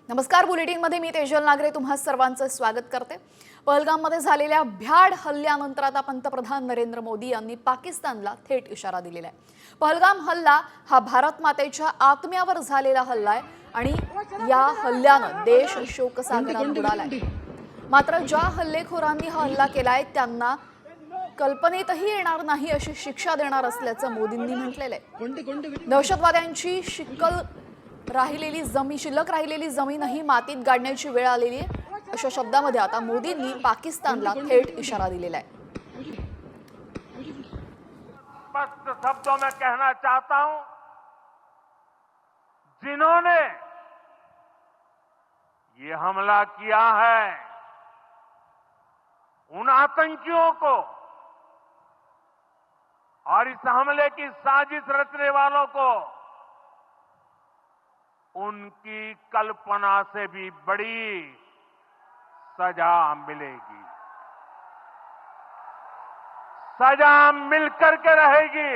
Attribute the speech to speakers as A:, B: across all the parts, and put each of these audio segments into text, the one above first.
A: नमस्कार, बुलेटिनमध्ये मी तेजल नागरे तुम्हा सर्वांचं स्वागत करते। पहलगाममध्ये झालेल्या भ्याड हल्ल्यानंतर आता पंतप्रधान नरेंद्र मोदी यांनी पाकिस्तानला थेट इशारा दिलेला आहे। पहलगाम हल्ला हा भारत मातेच्या आत्म्यावर झालेला हल्ला आहे आणि या हल्ल्यानं देश शोकसागरात बुडालाय। मात्र ज्या हल्लेखोरांनी हा हल्ला केलाय त्यांना कल्पनेतही येणार नाही अशी शिक्षा देणार असल्याचं मोदींनी म्हटलेलं आहे। दहशतवाद्यांची शिल्लक राहिलेली जमीनही मातीत गाडण्याची वेळ आलेली आहे अशा शब्दामध्ये आता मोदींनी पाकिस्तानला थेट इशारा दिलेला आहे।
B: स्पष्ट शब्दों में कहना चाहता हूं, जिन्होंने ये हमला किया है उन आतंकियों को और इस हमले की साजिश रचने वालों को उनकी कल्पना से भी बड़ी सजा मिलेगी। सजा मिलकर के रहेगी।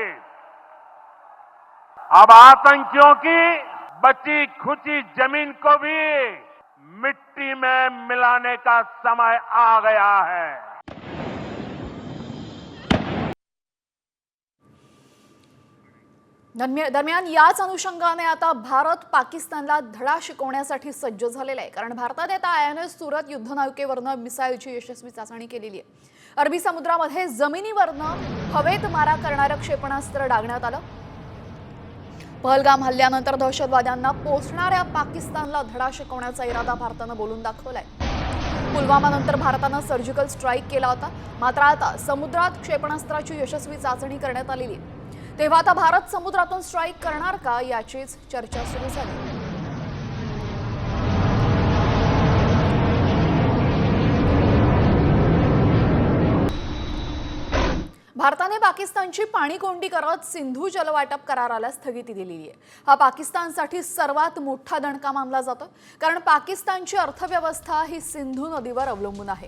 B: अब आतंकियों की बची खुची जमीन को भी मिट्टी में मिलाने का समय आ गया है।
A: दरम्यान याच अनुषंगाने आता भारत पाकिस्तानला धडा शिकवण्यासाठी सज्ज झालेला आहे, कारण भारताने आता INS सुरत युद्धनौकेवरनं मिसाईलची यशस्वी चाचणी केलेली आहे। अरबी समुद्रामध्ये जमिनीवरनं हवेत मारा करणारं क्षेपणास्त्र डागण्यात आलं। पहलगाम हल्ल्यानंतर दहशतवाद्यांना पोचणाऱ्या पाकिस्तानला धडा शिकवण्याचा इरादा भारतानं बोलून दाखवलाय। पुलवामानंतर भारतानं सर्जिकल स्ट्राईक केला होता, मात्र आता समुद्रात क्षेपणास्त्राची यशस्वी चाचणी करण्यात आलेली आहे। तेव्हा आता भारत समुद्रातून स्ट्राईक करणार का याचीच चर्चा सुरू झाली। भारताने पाकिस्तानची पाणीकोंडी करत सिंधू जलवाटप कराराला स्थगिती दिलेली आहे। हा पाकिस्तानसाठी सर्वात मोठा दणका मानला जातो, कारण पाकिस्तानची अर्थव्यवस्था ही सिंधू नदीवर अवलंबून आहे।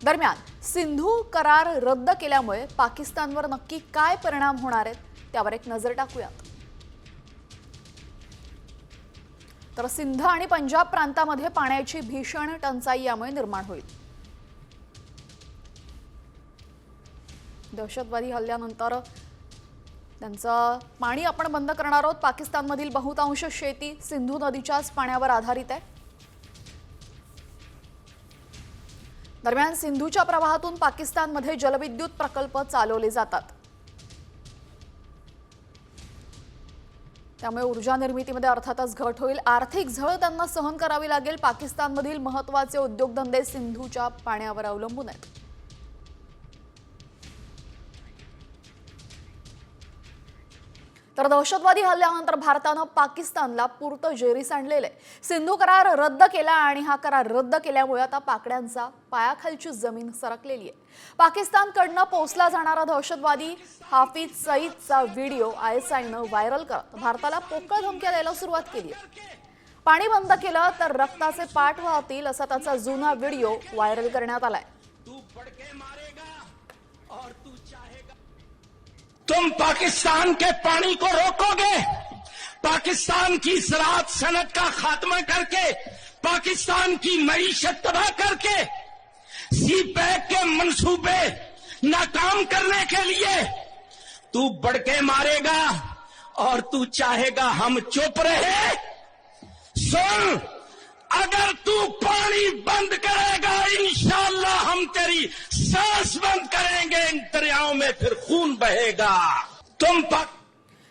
A: दरम्यान सिंधू करार रद्द केल्यामुळे पाकिस्तानवर नक्की काय परिणाम होणार आहेत त्यावर एक नजर टाकूयात। तर सिंध आणि पंजाब प्रांतामध्ये पाण्याची भीषण टंचाई यामुळे निर्माण होईल। दहशतवादी हल्ल्यानंतर त्यांचं पाणी आपण बंद करणार आहोत। पाकिस्तानमधील बहुतांश शेती सिंधू नदीच्याच पाण्यावर आधारित आहे। दरम्यान सिंधूच्या प्रवाहातून पाकिस्तानमध्ये जलविद्युत प्रकल्प चालवले जातात, त्यामुळे ऊर्जा निर्मितीमध्ये अर्थातच घट होईल। आर्थिक झळ त्यांना सहन करावी लागेल। पाकिस्तानमधील महत्त्वाचे उद्योगधंदे सिंधूच्या पाण्यावर अवलंबून आहेत। तर दहशतवादी हल्ल्यानंतर भारतानं पाकिस्तानला पुरतं जेरीस आणलेलं आहे। सिंधू करार रद्द केला आणि हा करार रद्द केल्यामुळे आता पाकड्यांचा पायाखालची जमीन सरकलेली आहे। पाकिस्तानकडनं पोचला जाणारा दहशतवादी हाफिज सईदचा व्हिडिओ ISIनं व्हायरल करत भारताला पोकळ धमक्या द्यायला सुरुवात केली आहे। पाणी बंद केलं तर रक्ताचे पाठ वाहतील असा त्याचा जुना व्हिडिओ व्हायरल करण्यात आलाय।
C: तुम पाकिस्तान के पानी को रोकोगे, पाकिस्तान की ज़राअत सनत का खात्मा करके, पाकिस्तान की मईशत तबाह करके, CPEC के मंसूबे नाकाम करने के लिए तू बढ़ के मारेगा और तू चाहेगा हम चुप रहे। सुन, अगर तू पानी बंद करेगा इंशाअल्लाह हम तेरी सांस बंद करेंगे, इन दरियाओं में फिर खून बहेगा।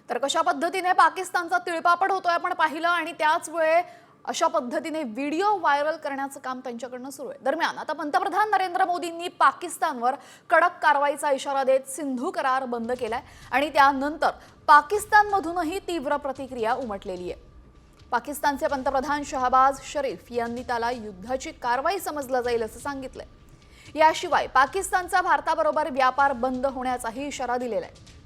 A: तर कशा पद्धतीने पाकिस्तानचा तिळपापड होतोय आपण पाहिलं, आणि त्याच वेळे अशा पद्धतीने व्हिडिओ व्हायरल करण्याचं काम त्यांच्याकडनं सुरू आहे। दरम्यान आता पंतप्रधान नरेंद्र मोदींनी पाकिस्तानवर कडक कारवाईचा इशारा देत सिंधू करार बंद केलाय आणि त्यानंतर पाकिस्तानमधूनही तीव्र प्रतिक्रिया उमटलेली आहे। पाकिस्तानचे पंतप्रधान शहबाज शरीफ यांनी त्याला युद्धाची कारवाई समजलं जाईल असं सांगितलंय। याशिवाय पाकिस्तानचा भारताबरोबर व्यापार बंद होण्याचाही इशारा दिलेला आहे।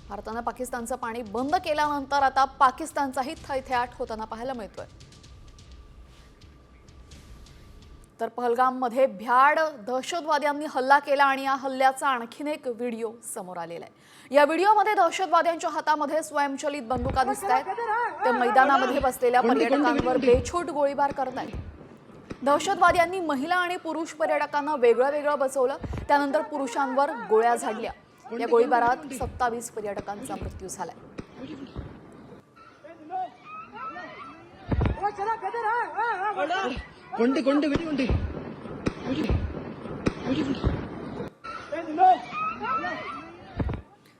A: भारतानं पाकिस्तानचं पाणी बंद केल्यानंतर आता पाकिस्तानचाही थैथयाट होताना पाहायला मिळतोय। तर पहलगाममध्ये भ्याड दहशतवाद्यांनी हल्ला केला आणि या हल्ल्याचा आणखीन एक व्हिडिओ समोर आलेला आहे। या व्हिडिओमध्ये दहशतवाद्यांच्या हातामध्ये स्वयंचलित बंदुका दिसतायत। ते मैदानामध्ये बसलेल्या पर्यटकांवर बेछूट गोळीबार करतायत। दहशतवाद्यांनी महिला आणि पुरुष पर्यटकांना वेगळं बसवलं, त्यानंतर पुरुषांवर गोळ्या झाडल्या। या गोळीबारात 27 पर्यटकांचा मृत्यू झालाय।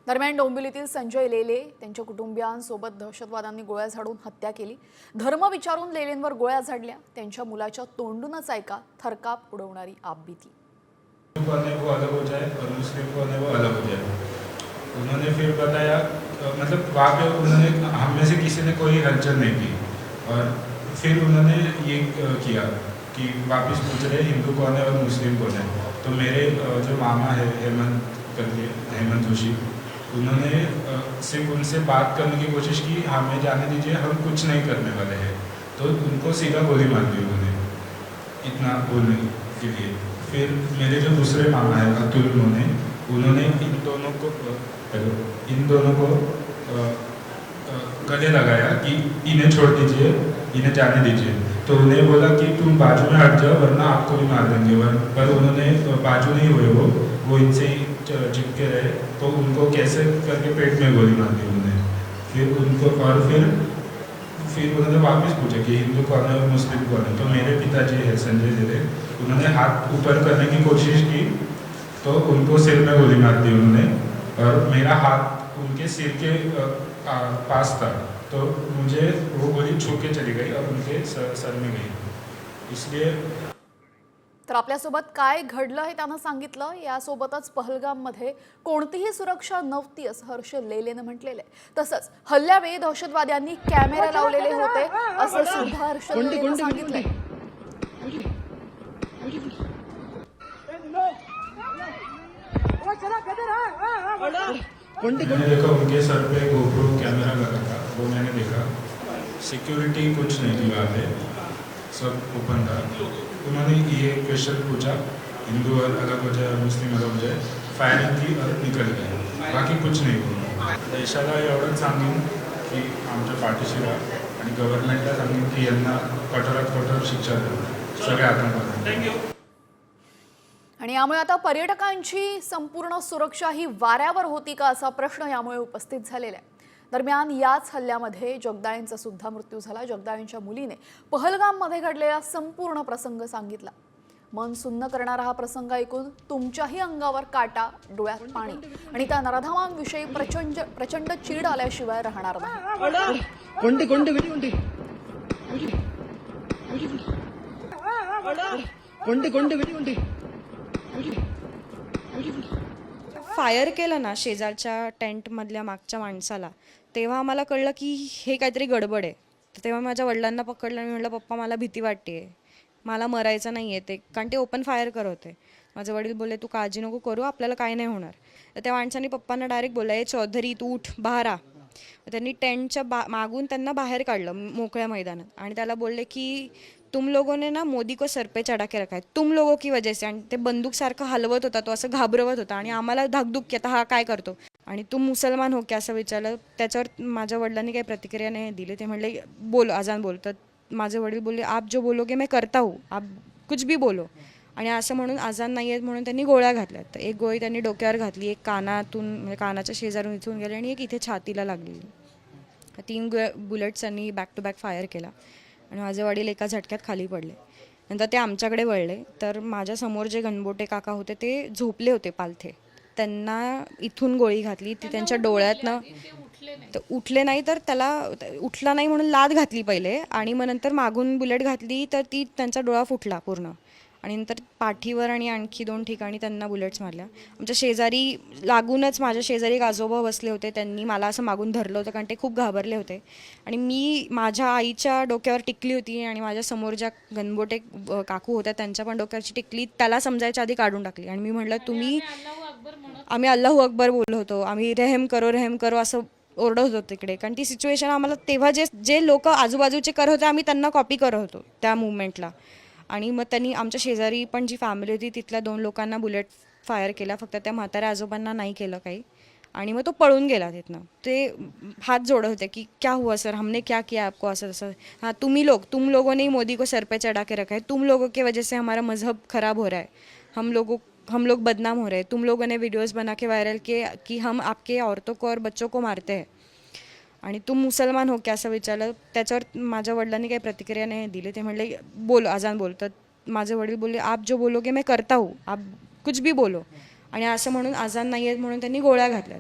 A: दरम्यान डोंबिवलीतील संजय लेले त्यांच्या कुटुंबियांसोबत दहशतवाद्यांनी गोळ्या झाडून हत्या केली। धर्म विचारून लेलेंवर गोळ्या झाडल्या। त्यांच्या मुलाच्या तोंडूनच ऐका थरकाप उडवणारी आपबीती।
D: को वो अलग हो जाए और मुस्लिम को वो अलग हो जाए। उन्होंने फिर बताया मतलब वहाँ पे उन्होंने हम में से किसी ने कोई हलचल नहीं की और फिर उन्होंने ये किया कि वापस पूछ रहे हिंदू कौन है और मुस्लिम कौन है। तो मेरे जो मामा है हेमंत जोशी, उन्होंने सिर्फ उनसे बात करने की कोशिश की, हमें जाने दीजिए हम कुछ नहीं करने वाले हैं। तो उनको सीधा गोली मार दी उन्होंने इतना बोलने के लिए। फिर मेरे जो दूसरे मामा है अतुल, उन्होंने इन दोनों को गले लगाया कि इन्हें छोड़ दीजिए, इन्हें जाने दीजिए। तो उन्हें बोला कि तुम बाजू में हट जाओ वरना आपको भी मार देंगे। पर उन्होंने बाजू नहीं हुए, वो इनसे ही चिपके रहे। तो उनको कैसे करके पेट में गोली मार दी उन्होंने। फिर उनको और फिर उन्होंने वापस पूछा कि हिंदू कौन है और मुस्लिम कौन है। तो मेरे पिताजी है संजय लेले, उन्होंने हाथ ऊपर करने की कोशिश की तो उनको सिर में गोली मार दी उन्होंने और मेरा हाथ उनके सिर के पास था। तो मुझे वो गोली छू के चली गई और उनके सर में गई। इसलिए
A: तर आपल्यासोबत काय घडलं हे त्यानं सांगितलं। यासोबतच पहलगाममध्ये कोणतीही सुरक्षा नव्हती असं हर्ष लेलेनं म्हटलेलं आहे। तसंच हल्ल्यावेळी दहशतवाद्यांनी कॅमेरे लावलेले होते असं सुद्धा हर्ष लेलेनं सांगितलंय।
D: मैंने देखा उनके सर पे गोप्रो कैमरा लगा था, वो मैंने देखा। सिक्योरिटी कुछ नहीं थी वहाँ पे, सब ओपन था। उन्होंने ये क्वेश्चन पूछा हिंदू अलग हो जाए और मुस्लिम अलग हो जाए, फायरिंग की और निकल गए। बाकी कुछ नाही बोललो। देशाला एवढंच सांगेन की आमच्या पाठीशी राहा आणि गव्हर्नमेंटला सांगेन की यांना कठोरात कठोर शिक्षा द्या सगळ्या आतंकवाद्यांना।
A: आणि यामुळे आता पर्यटकांची संपूर्ण सुरक्षा ही वाऱ्यावर होती का असा प्रश्न यामुळे उपस्थित झालेला आहे। दरम्यान याच हल्ल्यामध्ये जगदाळेंचा सुद्धा मृत्यू झाला। जगदाळेंच्या मुलीने पहलगाममध्ये घडलेला संपूर्ण प्रसंग सांगितला। मन सुन्न करणारा हा प्रसंग ऐकून तुमच्याही अंगावर काटा, डोळ्यात पाणी आणि त्या नराधमांविषयी प्रचंड चीड आल्याशिवाय राहणार नाही।
E: फायर केलं ना शेजारच्या टेंटमधल्या मागच्या माणसाला, तेव्हा आम्हाला कळलं की हे काहीतरी गडबड आहे। तर तेव्हा माझ्या वडिलांना पकडलं आणि म्हटलं पप्पा मला भीती वाटते, मला मरायचं नाही आहे ते, कारण ते ओपन फायर करत होते। माझे वडील बोलले तू काळजी नको करू, आपल्याला काय नाही होणार। तर त्या माणसाने पप्पांना डायरेक्ट बोलला ए चौधरी तू उठ बाहेर आ। त्यांनी टेंटच्या मागून त्यांना बाहेर काढलं मोकळ्या मैदानात आणि त्याला बोलले की तुम लोगों ने ना मोदी को सर पे चढ़ा के रखा है, तुम लोगों की वजह से। आणि ते बंदूक सारखं हलवत होता, तो असं घाबरवत होता आणि आम्हाला धाकधूक की आता हा काय करतो आणि तू मुसलमान हो की असं विचारलं। त्याच्यावर माझ्या वडिलांनी काही प्रतिक्रिया नाही दिली। ते म्हणले बोल अजान बोल। तर माझे वडील बोलले आप जो बोलोगे मैं करता हूँ, आप कुछ भी बोलो। आणि असं म्हणून अजान नाही आहेत म्हणून त्यांनी गोळ्या घातल्या। तर एक गोळी त्यांनी डोक्यावर घातली, एक कानातून म्हणजे कानाच्या शेजारून इथून गेली आणि एक इथे छातीला लागलेली। 3 बुलेट्स त्यांनी बॅक टू बॅक फायर केला आणि माझे वडील एका झटक्यात खाली पडले। नंतर ते आमच्याकडे वळले तर माझ्या समोर जे गणबोटे काका होते ते झोपले होते पालथे, त्यांना इथून गोळी घातली। ती त्यांच्या डोळ्यातनं तर उठले नाही, तर त्याला उठला नाही म्हणून लाद घातली पहिले आणि मग नंतर मागून बुलेट घातली तर ती त्यांचा डोळा फुटला पूर्ण आणि नंतर पाठीवर आणि आणखी 2 ठिकाणी त्यांना बुलेट्स मारल्या। आमच्या शेजारी लागूनच माझ्या शेजारी एक आजोबा बसले होते, त्यांनी मला असं मागून धरलं होतं कारण ते खूप घाबरले होते आणि मी माझ्या आईच्या डोक्यावर टिकली होती आणि माझ्या समोर ज्या गणबोटे काकू होत्या त्यांच्या पण डोक्यावरची टिकली त्याला समजायच्या आधी काढून टाकली आणि मी म्हटलं तुम्ही आम्ही अल्लाहू अकबर बोललो होतो, आम्ही रेहम करो असं ओरडत होतो तिकडे, कारण ती सिच्युएशन आम्हाला तेव्हा जे लोक आजूबाजूचे करत होते आम्ही त्यांना कॉपी करत होतो त्या मुवमेंटला आणि मग त्यांनी आमच्या शेजारी पण जी फॅमिली होती तिथल्या 2 लोकांना बुलेट फायर केला, फक्त त्या म्हाताऱ्या आजोबांना नाही केलं काही. आणि मग तो पळून गेला तिथनं. ते हात जोड़े होते की क्या हुआ सर, हमने क्या किया आपको, ऐसा ऐसा. हाँ तुम लोगों ने ही मोदी को सर पे चढ़ा के रखा है, तुम लोगों की वजह से हमारा मजहब खराब हो रहा है, हम लोग बदनाम हो रहे हैं, तुम लोगों ने वीडियोस बना के वायरल किए की हम आपके औरतों को और बच्चों को मारते हैं आणि तुम मुसलमान हो क्या असं विचारलं. त्याच्यावर माझ्या वडिलांनी काही प्रतिक्रिया नाही दिली. ते म्हणले बोल अजान बोल. तर माझे वडील बोलले आप जो बोलोगे मैं करता हूँ, आप कुछ भी बोलो. आणि असं म्हणून अजान नाही आहे म्हणून त्यांनी गोळ्या घातल्या.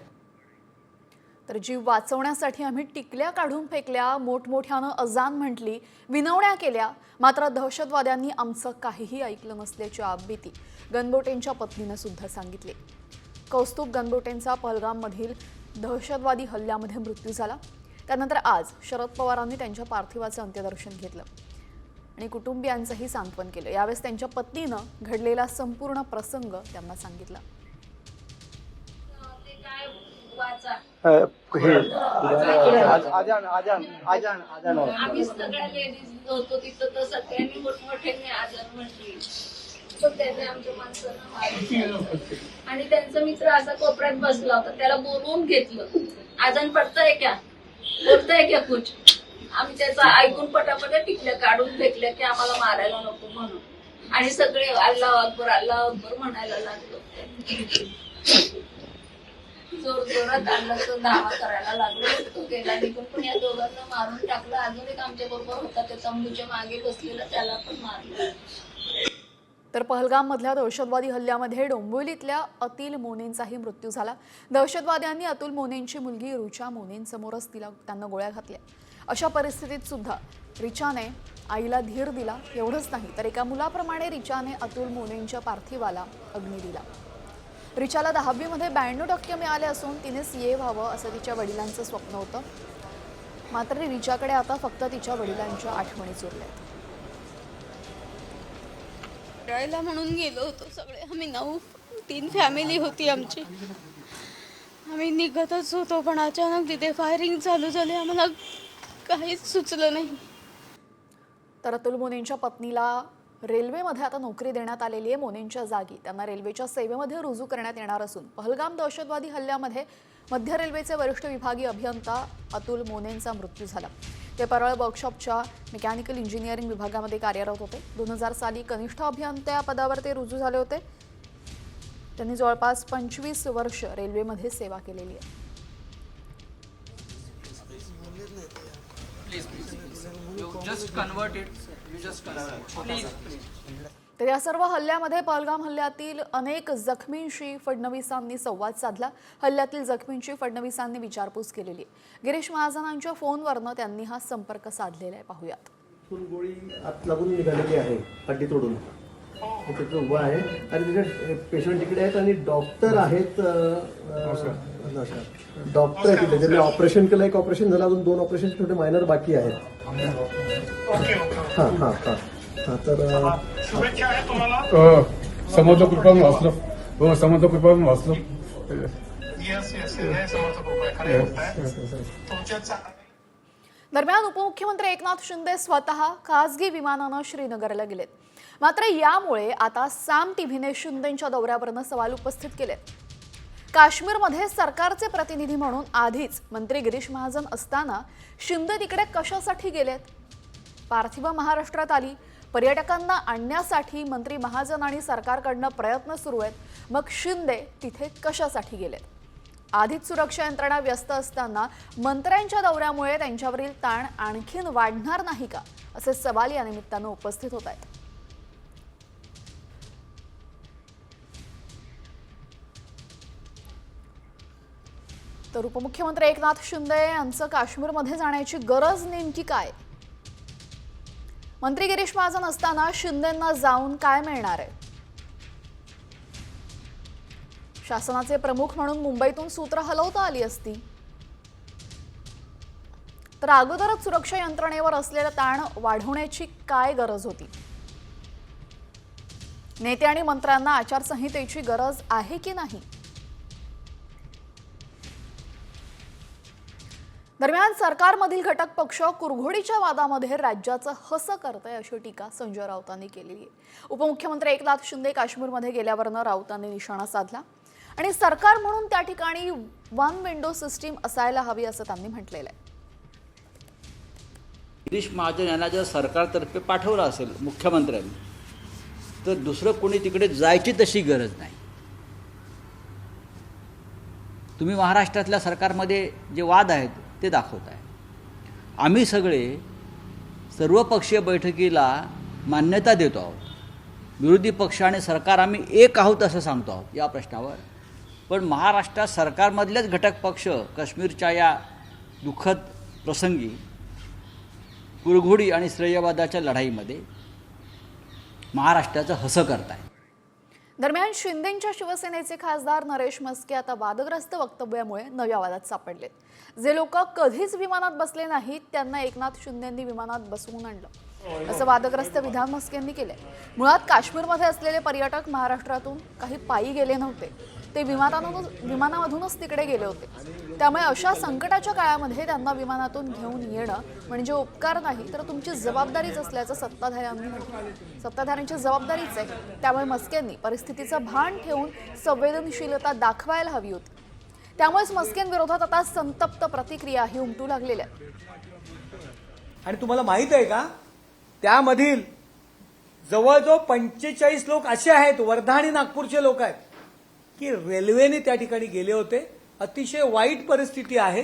A: तर जीव वाचवण्यासाठी आम्ही टिकल्या काढून फेकल्या, मोठमोठ्यानं अजान म्हटली, विनवण्या केल्या, मात्र दहशतवाद्यांनी आमचं काहीही ऐकलं नसल्याची आपबीती गणबोटेंच्या पत्नीनं सुद्धा सांगितली. कौस्तुभ गणबोटेंचा पहलगाममधील दहशतवादी हल्ल्यामध्ये मृत्यू झाला. त्यानंतर आज शरद पवारांनी त्यांच्या पार्थिवाचं अंत्यदर्शन घेतलं आणि कुटुंबियांचंही सांत्वन केलं. यावेळेस त्यांच्या पत्नीनं घडलेला संपूर्ण प्रसंग त्यांना सांगितला.
F: आम्ही सगळ्या लेडीज होतो तिथं, तर सगळ्यांनी मोठमोठ्यांनी आजान म्हटली, तर त्याने आमच्या माणसांना मारलं. आणि त्यांचा मित्र असा कोपऱ्यात बसला होता, त्याला बोलवून घेतलं. आजान पडतंय क्या, बोलतंय क्या कुछ. आम्ही त्याचा ऐकून पटापट टिकल्या काढून फेकल्या की आम्हाला मारायला नको म्हणून. आणि सगळे अल्लाह अकबर म्हणायला लागलो. जोर जोरात अल्लाहचा दावा करायला लागलो. तो गेला निघून, पण या दोघांना मारून टाकलं. अजून एक आमच्या बरोबर होता, त्या तंबूच्या मागे बसलेला, त्याला पण मारलं.
A: तर पहलगाममधल्या दहशतवादी हल्ल्यामध्ये डोंबिवलीतल्या अतिल मोनेंचाही मृत्यू झाला. दहशतवाद्यांनी अतुल मोनेंची मुलगी रुचा मोनेंसमोरच त्यांना गोळ्या घातल्या. अशा परिस्थितीत सुद्धा रिचाने आईला धीर दिला. एवढंच नाही तर एका मुलाप्रमाणे रिचाने अतुल मोनेंच्या पार्थिवाला अग्नी दिला. रिचाला 10वीमध्ये 92% मिळाले असून तिने CA व्हावं असं तिच्या वडिलांचं स्वप्न होतं. मात्र रिचाकडे आता फक्त तिच्या वडिलांच्या आठवणीच उरल्यात.
G: फिरायला म्हणून गेलो होतो सगळे आम्ही 3 फॅमिली होती आमची. आम्ही निघतच होतो, पण अचानक तिथे फायरिंग चालू झाली. आम्हाला काहीच सुचलं नाही.
A: तर अतुल मोनेंच्या पत्नीला रेल्वेमध्ये आता नोकरी देण्यात आलेली आहे. मोनेंच्या जागी त्यांना रेल्वेच्या सेवेमध्ये रुजू करण्यात येणार असून पहलगाम दहशतवादी हल्ल्यामध्ये मध्य रेल्वेचे वरिष्ठ विभागीय अभियंता अतुल मोनेंचा मृत्यू झाला. ते परळ वर्कशॉपच्या मेकॅनिकल इंजिनिअरिंग विभागामध्ये कार्यरत होते. 2000 साली कनिष्ठ अभियंता या पदावर ते रुजू झाले होते. त्यांनी जवळपास 25 वर्ष रेल्वेमध्ये सेवा केलेली आहे. तर या सर्व हल्ल्यामध्ये पहलगाम हल्ल्यातील अनेक जखमींशी फडणवीसांनी संवाद साधला. हल्ल्यातील जखमींची फडणवीसांनी विचारपूस केलेली. गिरीश महाजनांच्या फोनवरनं त्यांनी हा संपर्क साधलेला आहे. पाहूयात.
H: गोळी आत लागून निघालेली आहे, हड्डी तोडून. तिथे उभा आहे आणि तिथे पेशंट तिकडे आहेत आणि डॉक्टर आहेत. डॉक्टर आहे तिथे, त्यांनी ऑपरेशन केलं. एक ऑपरेशन झालं, अजून 2 ऑपरेशन छोटे मायनर बाकी आहेत. हां हां हां हां तर
I: समर्थ कृपाळून वाचलो. हो, समर्थ कृपाळून वाचलो.
A: दरम्यान उपमुख्यमंत्री एकनाथ शिंदे स्वतः खासगी विमानानं श्रीनगरला गेलेत. मात्र यामुळे आता साम टीव्हीने शिंदेंच्या दौऱ्यावरनं सवाल उपस्थित केलेत. काश्मीरमध्ये सरकारचे प्रतिनिधी म्हणून आधीच मंत्री गिरीश महाजन असताना शिंदे तिकडे कशासाठी गेलेत? पार्थिव महाराष्ट्रात आली, पर्यटकांना आणण्यासाठी मंत्री महाजन आणि सरकारकडनं प्रयत्न सुरू आहेत. मग शिंदे तिथे कशासाठी गेलेत? आधीच सुरक्षा यंत्रणा व्यस्त असताना मंत्र्यांच्या दौऱ्यामुळे त्यांच्यावरील ताण आणखीन वाढणार नाही का, असे सवाल या निमित्तानं उपस्थित होत आहेत. तर उपमुख्यमंत्री एकनाथ शिंदे यांचं काश्मीरमध्ये जाण्याची गरज नेमकी काय? मंत्री गिरीश महाजन असताना शिंदेंना जाऊन काय मिळणार आहे? शासनाचे प्रमुख म्हणून मुंबईतून सूत्र हलवता आली असती तर अगोदरच सुरक्षा यंत्रणेवर असलेला ताण वाढवण्याची काय गरज होती? नेते आणि मंत्र्यांना आचारसंहितेची गरज आहे की नाही? दरम्यान सरकारमधील घटक पक्ष कुरघोडीच्या वादामध्ये राज्याचं हसं करतंय अशी टीका संजय राऊतांनी केलेली आहे. उपमुख्यमंत्री एकनाथ शिंदे काश्मीरमध्ये गेल्यावरनं राऊतांनी निशाणा साधला आणि सरकार म्हणून त्या ठिकाणी वन विंडो सिस्टीम असायला हवी असं त्यांनी म्हटलेलं आहे.
J: गिरीश महाजन यांना जर सरकारतर्फे पाठवलं असेल मुख्यमंत्र्यांनी, तर दुसरं कोणी तिकडे जायची तशी गरज नाही. तुम्ही महाराष्ट्रातल्या सरकारमध्ये जे वाद आहेत ते दाखवताय. आम्ही सगळे सर्वपक्षीय बैठकीला मान्यता देतो आहोत. विरोधी पक्ष आणि सरकार आम्ही एक आहोत असं सांगतो आहोत या प्रश्नावर. पण महाराष्ट्रात सरकारमधलेच घटक पक्ष काश्मीरच्या या दुःखद प्रसंगी कुरघोडी आणि श्रेयवादाच्या लढाईमध्ये महाराष्ट्राचं हसं करताय.
A: दरम्यान शिंदेंच्या शिवसेनेचे खासदार नरेश म्हस्के आता वादग्रस्त वक्तव्यामुळे नव्या वादात सापडलेत. जे लोक कधीच विमानात बसले नाहीत त्यांना एकनाथ शिंदेंनी विमानात बसवून आणलं असं वादग्रस्त विधान म्हस्केंनी केलंय. मुळात काश्मीरमध्ये असलेले पर्यटक महाराष्ट्रातून काही पायी गेले नव्हते, ते विमानामधूनच तिकडे गेले होते. त्यामुळे अशा संकटाच्या काळामध्ये त्यांना विमानातून घेऊन येणं म्हणजे उपकार नाही तर तुमची जबाबदारीच असल्याचं सत्ताधाऱ्यांनी म्हटलं. सत्ताधाऱ्यांची जबाबदारीच आहे. त्यामुळे म्हस्केंनी परिस्थितीचं भान ठेवून संवेदनशीलता दाखवायला हवी होती. त्यामुळेच म्हस्केंविरोधात आता संतप्त प्रतिक्रियाही उमटू लागलेल्या आहेत.
K: आणि तुम्हाला माहित आहे का, त्यामधील जवळजवळ 45 लोक असे आहेत, वर्धा आणि नागपूरचे लोक आहेत, की रेल्वेने त्या ठिकाणी गेले होते. अतिशय वाईट परिस्थिती आहे.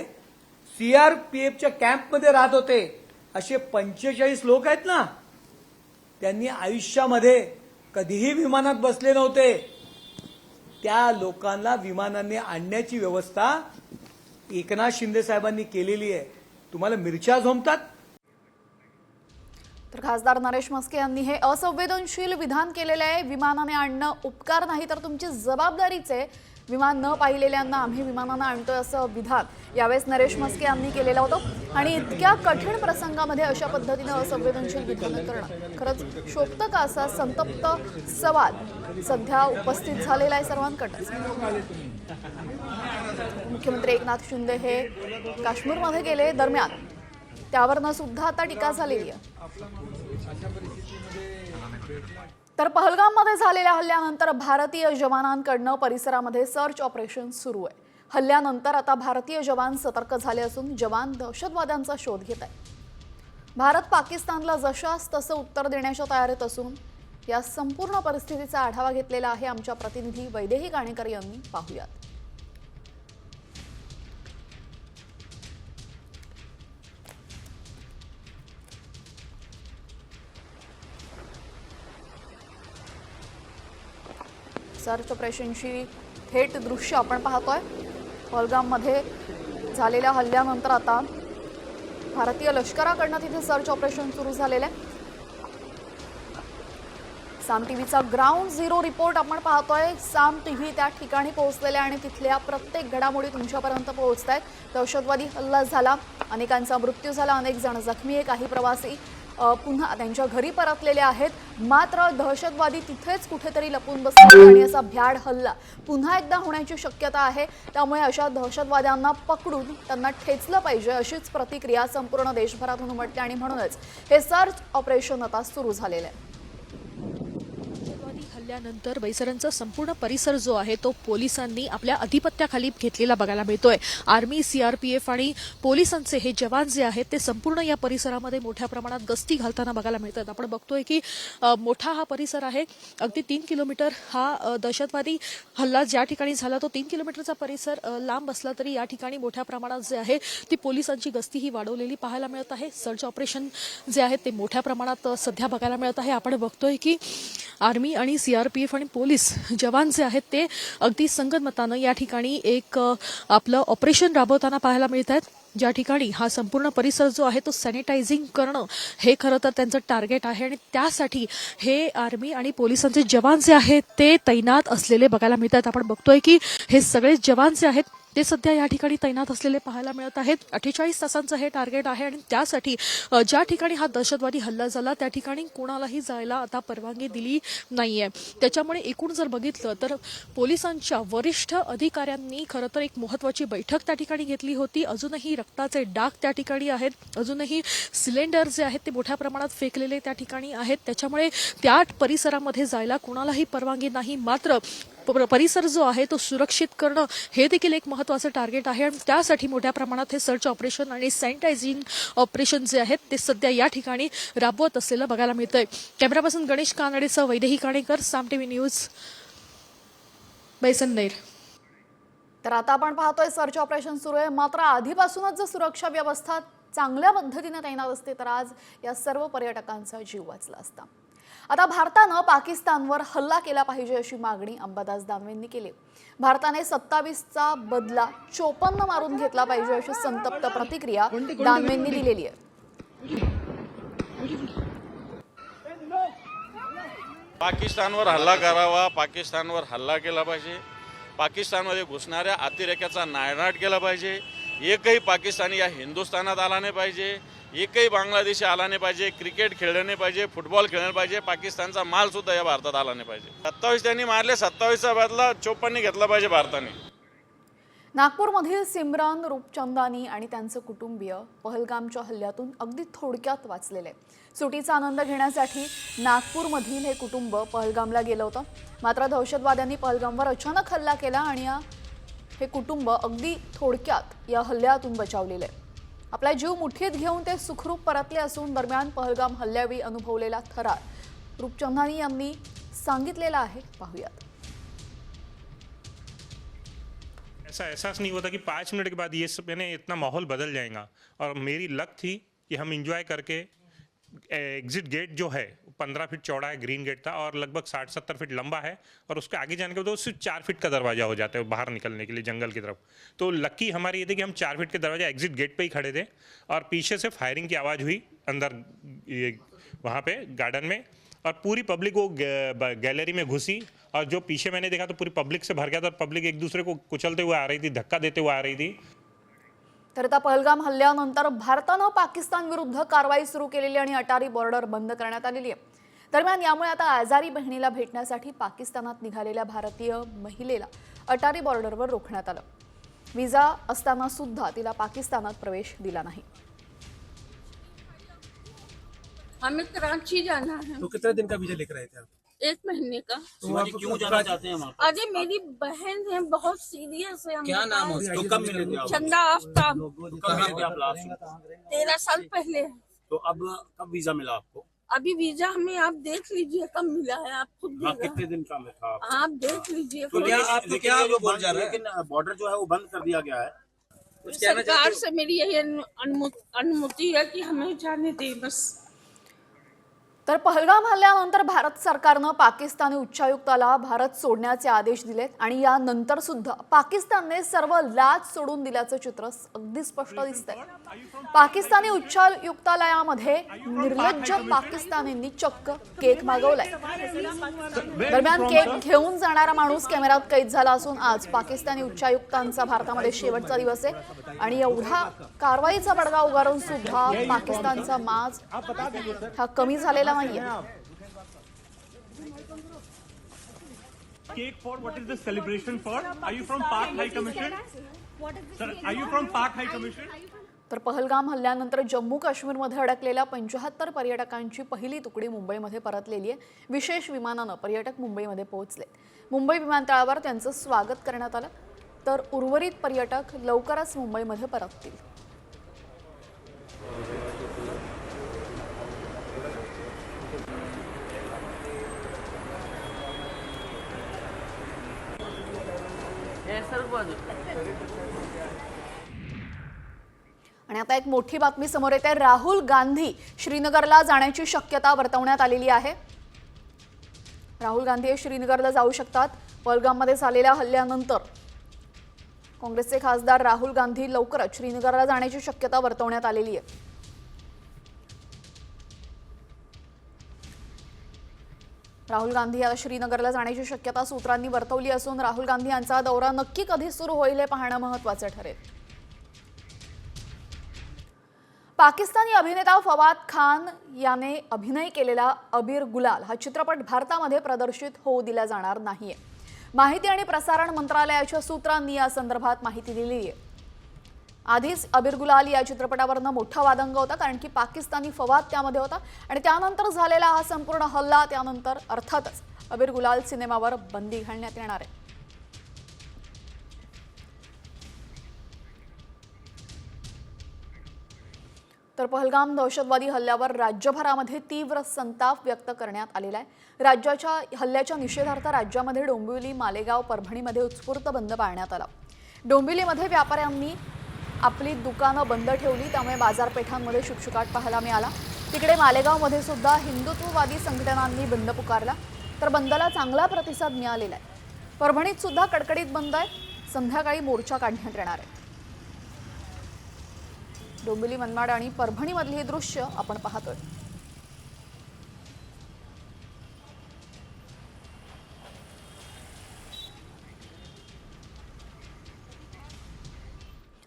K: सीआरपीएफच्या कॅम्पमध्ये राहत होते असे 45 लोक आहेत ना, त्यांनी आयुष्यामध्ये कधीही विमानात बसले नव्हते. त्या लोकांना विमानाने आणण्याची व्यवस्था एकनाथ शिंदे साहेबांनी केलेली आहे. तुम्हाला मिरच्या झोंबतात.
A: तर खासदार नरेश म्हस्के यांनी हे असंवेदनशील विधान केलेलं आहे. विमानाने आणणं उपकार नाही तर तुमची जबाबदारीच आहे. विमान न पाहिलेल्यांना आम्ही विमानानं आणतोय असं विधान यावेळेस नरेश म्हस्के यांनी केलेलं होतं. आणि इतक्या कठीण प्रसंगामध्ये अशा पद्धतीनं असंवेदनशील विधान करणं खरंच शोभतं का असा संतप्त सवाल सध्या उपस्थित झालेला आहे सर्वांकडे. मुख्यमंत्री एकनाथ शिंदे हे काश्मीरमध्ये गेले दरम्यान त्यावरनं सुद्धा आता टीका झालेली आहे. तर पहलगाममध्ये झालेल्या हल्ल्यानंतर भारतीय जवानांकडनं परिसरामध्ये सर्च ऑपरेशन सुरू आहे. हल्ल्यानंतर आता भारतीय जवान सतर्क झाले असून जवान दहशतवाद्यांचा शोध घेत आहेत. भारत पाकिस्तानला जशास तसं उत्तर देण्याच्या तयारीत असून या संपूर्ण परिस्थितीचा आढावा घेतलेला आहे आमच्या प्रतिनिधी वैदेही गाणेकर यांनी. पाहूयात. सर्च ऑपरेशनची थेट दृश्य आपण पाहतोय. पहलगाममध्ये झालेल्या हल्ल्यानंतर आता भारतीय लष्कराकडनं तिथे सर्च ऑपरेशन सुरू झालेलं आहे. साम टीव्हीचा ग्राउंड झिरो रिपोर्ट आपण पाहतोय. साम टीव्ही त्या ठिकाणी पोहोचलेल्या आणि तिथल्या प्रत्येक घडामोडी तुमच्यापर्यंत पोहोचत आहेत. दहशतवादी हल्ला झाला, अनेकांचा मृत्यू झाला, अनेक जण जखमी आहे, काही प्रवासी पुन्हा त्यांच्या घरी परतलेले आहेत. मात्र दहशतवादी तिथेच कुठेतरी लपून बसले आणि असा भ्याड हल्ला पुन्हा एकदा होण्याची शक्यता आहे. त्यामुळे अशा दहशतवाद्यांना पकडून त्यांना ठेचलं पाहिजे अशीच प्रतिक्रिया संपूर्ण देशभरातून उमटली आणि म्हणूनच हे सर्च ऑपरेशन आता सुरू झालेलं आहे.
L: हल्ल्यानंतर बैसरांचा संपूर्ण परिसर जो आहे तो पोलिसांनी आपल्या अधिपत्याखाली घेतलेला बघायला मिळतोय. आर्मी, सीआरपीएफ आणि पोलिसांचे हे जवान जे आहेत ते संपूर्ण या परिसरामध्ये मोठ्या प्रमाणात गस्ती घालताना बघायला मिळतात. आपण बघतोय की मोठा हा परिसर आहे. अगदी 3 किलोमीटर हा दहशतवादी हल्ला ज्या ठिकाणी झाला तो 3 किलोमीटरचा परिसर लांब असला तरी या ठिकाणी मोठ्या प्रमाणात जे आहे ती पोलिसांची गस्ती ही वाढवलेली पाहायला मिळत आहे. सर्च ऑपरेशन जे आहे ते मोठ्या प्रमाणात सध्या बघायला मिळत आहे. आपण बघतोय की आर्मी आणि सीआरपीएफ आणि पोलीस जवान जे आहेत ते अगदी संगनमतानं या ठिकाणी एक आपलं ऑपरेशन राबवताना पाहायला मिळत आहेत. ज्या ठिकाणी हा संपूर्ण परिसर जो आहे तो सॅनिटायझिंग करणं हे खरं तर त्यांचं टार्गेट आहे आणि त्यासाठी हे आर्मी आणि पोलिसांचे जवान जे आहेत ते तैनात असलेले बघायला मिळतात. आपण बघतोय की हे सगळे जवान जे आहेत ते सध्या या ठिकाणी तैनात असलेले पाहायला मिळत आहेत. 48 तासांचं हे टार्गेट आहे आणि त्यासाठी ज्या ठिकाणी हा दहशतवादी हल्ला झाला त्या ठिकाणी कोणालाही जायला आता परवानगी दिली नाहीये. त्याच्यामुळे एकूण जर बघितलं तर पोलिसांच्या वरिष्ठ अधिकाऱ्यांनी खरं तर एक महत्त्वाची बैठक त्या ठिकाणी घेतली होती. अजूनही रक्ताचे डाग त्या ठिकाणी आहेत, अजूनही सिलेंडर जे आहेत ते मोठ्या प्रमाणात फेकलेले त्या ठिकाणी आहेत. त्याच्यामुळे त्या परिसरामध्ये जायला कोणालाही परवानगी नाही. मात्र परिसर जो आहे तो सुरक्षित करणं हे देखील एक महत्त्वाचं टार्गेट आहे आणि त्यासाठी मोठ्या प्रमाणात हे सर्च ऑपरेशन आणि सॅनिटायझिंग ऑपरेशन जे आहेत ते सध्या या ठिकाणी राबवत असलेलं बघायला मिळतंय. कॅमेरापासून गणेश कानडेसह वैदेही काणेकर, साम टीव्ही न्यूज, बैसननेर.
A: तर आता आपण पाहतोय सर्च ऑपरेशन सुरू आहे. मात्र आधीपासूनच जर सुरक्षा व्यवस्था चांगल्या पद्धतीने तैनात असते तर आज या सर्व पर्यटकांचा जीव वाचला असता. आता भारतानं पाकिस्तानवर हल्ला केला पाहिजे अशी मागणी अंबादास दानवेंनी केली. भारताने 27चा बदला 54 मारून घेतला पाहिजे अशी संतप्त प्रतिक्रिया दानवेंनी दिलेली आहे.
M: पाकिस्तानवर हल्ला करावा, पाकिस्तानवर हल्ला केला पाहिजे, पाकिस्तानमध्ये घुसणाऱ्या अतिरेक्याचा नायनाट केला पाहिजे. एकही पाकिस्तानी या हिंदुस्थानात आला नाही पाहिजे, एकही बांगलादेशी आला नाही पाहिजे, क्रिकेट खेळलं नाही पाहिजे, फुटबॉल खेळलं पाहिजे, पाकिस्तानचा माल सुद्धा या भारतात आला नाही पाहिजे. 27 त्यांनी मारले, 27चा बदला 54 घेतला पाहिजे भारताने.
A: नागपूरमधील सिमरन रूपचंदानी आणि त्यांचे कुटुंबीय पहलगामच्या हल्ल्यातून अगदी थोडक्यात वाचलेले. सुटीचा आनंद घेण्यासाठी नागपूरमधील हे कुटुंब पहलगामला गेलं होतं. मात्र दहशतवाद्यांनी पहलगामवर अचानक हल्ला केला आणि हे कुटुंब अगदी थोडक्यात या हल्ल्यातून बचावलेले. आपला जीव मुठीत घेऊन ते सुखरूप परतले असून दरम्यान पहलगाम हल्ल्यावेळी अनुभवलेला थरार रूपचंदानी यांनी सांगितलेला आहे. पाहूयात.
N: ऐसा एहसास नहीं होता कि 5 मिनट के बाद ये सब यानी इतना माहौल बदल जाएगा. और मेरी लक थी कि हम एंजॉय करके एग्जिट गेट जो है 15 फीट चौड़ा है, ग्रीन गेट था, और लगभग 60-70 फीट लंबा है, और उसके आगे जाने के बाद सिर्फ 4 फीट का दरवाजा हो जाता है बाहर निकलने के लिए जंगल की तरफ. तो लकी हमारी ये थी कि हम 4 फीट के दरवाजा एग्जिट गेट पे ही खड़े थे और पीछे से फायरिंग की आवाज़ हुई अंदर वहाँ पे गार्डन में, और पूरी पब्लिक वो गैलरी में घुसी, और जो पीछे मैंने देखा तो पूरी पब्लिक से भर गया था, और पब्लिक एक दूसरे को कुचलते हुए आ रही थी, धक्का देते हुए आ रही थी.
A: तर आता पहलगाम हल्ल्यानंतर भारतानं पाकिस्तान विरुद्ध कारवाई सुरू केलेली आणि अटारी बॉर्डर बंद करण्यात आलेली आहे. दरम्यान यामुळे आता आजारी बहिणीला भेटण्यासाठी पाकिस्तानात निघालेल्या भारतीय महिलेला अटारी बॉर्डरवर रोखण्यात आलं. विजा असताना सुद्धा तिला पाकिस्तानात प्रवेश दिला नाही.
F: हमें कराची जाना है.
H: तो कितने दिन का वीजा लेकर आए थे आप?
F: 1 महीने का.
H: तो आप क्यों जाना चाहते हैं?
F: अरे मेरी बहन है, बहुत सीरियस है.
H: क्या नाम है उसका? तो कब मिले थे आप?
F: चंदा आफ्ताब.
H: कब मिले थे आप लास्ट?
F: 13 साल पहले.
H: तो अब कब वीजा मिला आपको?
F: अभी वीजा हमें आप देख लीजिए कब मिला है, आप खुद देगा.
H: कितने दिन का था?
F: आप देख लीजिए.
H: तो क्या वो बोल जा रहा है? लेकिन बॉर्डर जो है वो बंद कर दिया गया है.
F: सरकार से मेरी यही अनुमति है कि हमें जाने दें बस.
A: तर पहलगाम हल्ल्यानंतर भारत सरकारनं पाकिस्तानी उच्चायुक्ताला भारत सोडण्याचे आदेश दिलेत आणि यानंतर सुद्धा पाकिस्तानने सर्व लाच सोडून दिल्याचं चित्र अगदी स्पष्ट दिसतंय. पाकिस्तानी उच्चायुक्तालयामध्ये निर्लज्ज पाकिस्तानींनी चक्क केक मागवलाय. दरम्यान केक घेऊन जाणारा माणूस कॅमेऱ्यात कैद झाला असून आज पाकिस्तानी उच्चायुक्तांचा भारतामध्ये शेवटचा दिवस आहे आणि एवढा कारवाईचा बडगा उगारून सुद्धा पाकिस्तानचा माज हा कमी झालेला नाहीये.
N: Cake for what is the celebration for? Are you from Pak High Commission? Sir, are you from Pak High Commission?
A: तर पहलगाम हल्ल्यानंतर जम्मू काश्मीरमध्ये अडकलेल्या 75 पर्यटकांची पहिली तुकडी मुंबईमध्ये परतलेली आहे. विशेष विमानानं पर्यटक मुंबईमध्ये पोहोचले. मुंबई विमानतळावर त्यांचं स्वागत करण्यात आलं, तर उर्वरित पर्यटक लवकरच मुंबईमध्ये परततील. आणि आता एक मोठी बातमी समोर येते. राहुल गांधी श्रीनगरला जाण्याची शक्यता वर्तवण्यात आलेली आहे. राहुल गांधी हे श्रीनगरला जाऊ शकतात. पहलगाममध्ये झालेल्या हल्ल्यानंतर काँग्रेसचे खासदार राहुल गांधी लवकरच श्रीनगरला जाण्याची शक्यता वर्तवण्यात आलेली आहे. राहुल गांधी आता श्रीनगरला जाण्याची शक्यता सूत्रांनी वर्तवली असून राहुल गांधी यांचा दौरा नक्की कधी सुरू होईल हे पाहणं महत्त्वाचं ठरेल. पाकिस्तानी अभिनेता फवाद खान याने अभिनय केलेला अबीर गुलाल हा चित्रपट भारतामध्ये प्रदर्शित होऊ दिला जाणार नाहीये. माहिती आणि प्रसारण मंत्रालयाच्या सूत्रांनी या संदर्भात माहिती दिली आहे. आधीच अबीर गुलाल या चित्रपटावरनं मोठा वादंग होता, कारण की पाकिस्तानी फवाद त्यामध्ये होता आणि त्यानंतर झालेला हा संपूर्ण हल्ला, त्यानंतर अर्थातच अबीर गुलाल सिनेमावर बंदी घालण्यात येणार आहे. तर पहलगाम दहशतवादी हल्ल्यावर राज्यभरामध्ये तीव्र संताप व्यक्त करण्यात आलेला आहे. राज्याच्या हल्ल्याच्या निषेधार्थ राज्यामध्ये डोंबिवली, मालेगाव, परभणीमध्ये उत्स्फूर्त बंद पाळण्यात आला. डोंबिवलीमध्ये व्यापाऱ्यांनी आपली दुकानं बंद ठेवली, त्यामुळे बाजारपेठांमध्ये शुकशुकाट पाहायला मिळाला. तिकडे मालेगावमध्ये सुद्धा हिंदुत्ववादी संघटनांनी बंद पुकारला, तर बंदला चांगला प्रतिसाद मिळालेला आहे. परभणीत सुद्धा कडकडीत बंद आहे. संध्याकाळी मोर्चा काढण्यात येणार आहे. डोंबिवली, मनमाड आणि परभणीमधली हे दृश्य आपण पाहतोय.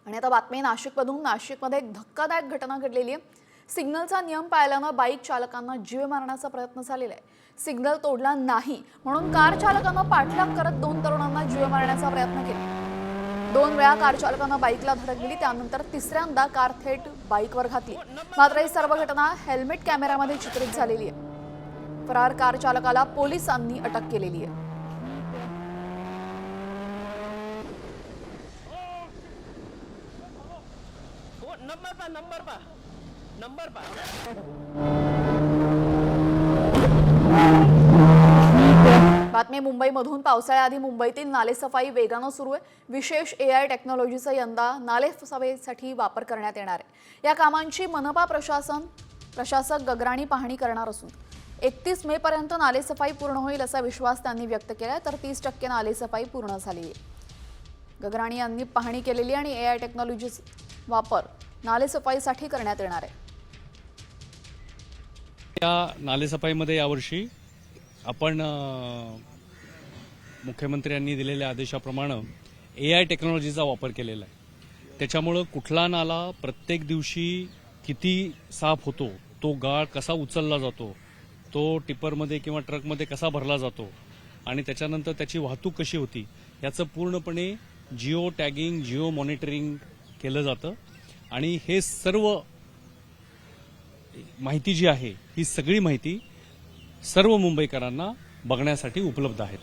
A: आणि आता बातमी नाशिकमधून. नाशिकमध्ये एक धक्कादायक घटना घडलेली आहे. सिग्नलचा नियम पाळल्यानं बाईक चालकांना जीव मारण्याचा प्रयत्न झालेला आहे. सिग्नल तोडला नाही म्हणून कार चालकांना पाठलाग करत 2 तरुणांना जीव मारण्याचा प्रयत्न केला. 2 वेळा कार चालकांना बाईकला धडक दिली, त्यानंतर तिसऱ्यांदा कार थेट बाईकवर घातली. मात्र ही सर्व घटना हेल्मेट कॅमेऱ्यामध्ये चित्रित झालेली आहे. फरार कार चालकाला पोलिसांनी अटक केलेली आहे. बातमी मुंबईमधून. पावसाळ्याआधी मुंबईतील नालेसफाई वेगानं सुरू आहे. विशेष AI टेक्नॉलॉजीचा यंदा नालेसफाईसाठी वापर करण्यात येणार आहे. या कामांची मनपा प्रशासक गगराणी पाहणी करणार असून 31 मे पर्यंत नालेसफाई पूर्ण होईल असा विश्वास त्यांनी व्यक्त केला. तर 30% नालेसफाई पूर्ण झाली आहे. गगराणी यांनी पाहणी केलेली आणि AI टेक्नॉलॉजीचा वापर नालेसफाईसाठी करण्यात येणार आहे.
O: या नालेसफाईमध्ये यावर्षी आपण मुख्यमंत्र्यांनी दिलेल्या आदेशाप्रमाणे AI टेक्नॉलॉजीचा वापर केलेला आहे. त्याच्यामुळं कुठला नाला प्रत्येक दिवशी किती साफ होतो, तो गाळ कसा उचलला जातो, तो टिप्परमध्ये किंवा ट्रकमध्ये कसा भरला जातो आणि त्याच्यानंतर त्याची वाहतूक कशी होती, याचं पूर्णपणे जिओ टॅगिंग, जिओ मॉनिटरिंग केलं जातं. आणि हे सर्व माहिती जी आहे, ही सगळी माहिती सर्व मुंबईकरांना बघण्यासाठी उपलब्ध आहे.